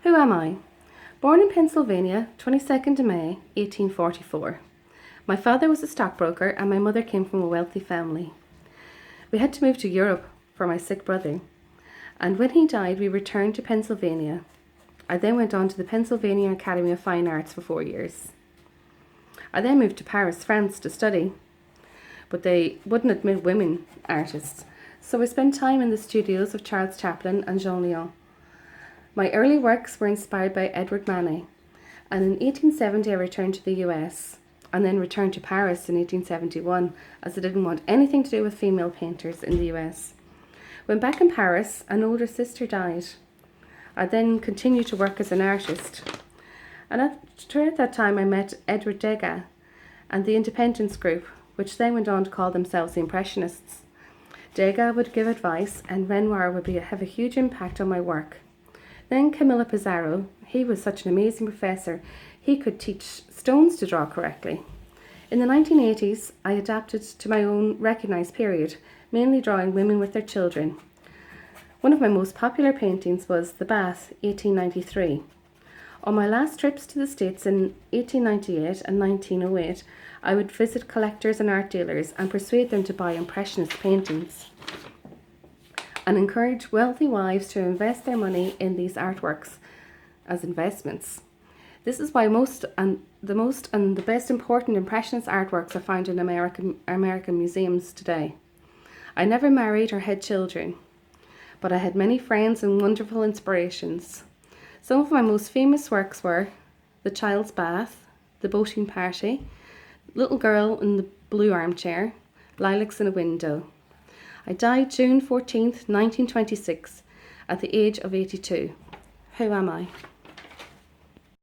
Who am I? Born in Pennsylvania, 22nd of May, 1844. My father was a stockbroker and my mother came from a wealthy family. We had to move to Europe for my sick brother, and when he died we returned to Pennsylvania. I then went on to the Pennsylvania Academy of Fine Arts for 4 years. I then moved to Paris, France to study, but they wouldn't admit women artists, so I spent time in the studios of Charles Chaplin and Jean Lion. My early works were inspired by Edward Manet, and in 1870 I returned to the US, and then returned to Paris in 1871 as I didn't want anything to do with female painters in the US. When back in Paris, an older sister died. I then continued to work as an artist, and throughout that time I met Edward Degas and the Independence Group, which then went on to call themselves the Impressionists. Degas would give advice and Renoir would have a huge impact on my work. Then Camillo Pissarro, he was such an amazing professor, he could teach stones to draw correctly. In the 1980s, I adapted to my own recognised period, mainly drawing women with their children. One of my most popular paintings was The Bath, 1893. On my last trips to the States in 1898 and 1908, I would visit collectors and art dealers and persuade them to buy Impressionist paintings, and encourage wealthy wives to invest their money in these artworks as investments. This is why the best important Impressionist artworks are found in American museums today. I never married or had children, but I had many friends and wonderful inspirations. Some of my most famous works were The Child's Bath, The Boating Party, Little Girl in the Blue Armchair, Lilacs in a Window. I died June 14th, 1926, at the age of 82. Who am I?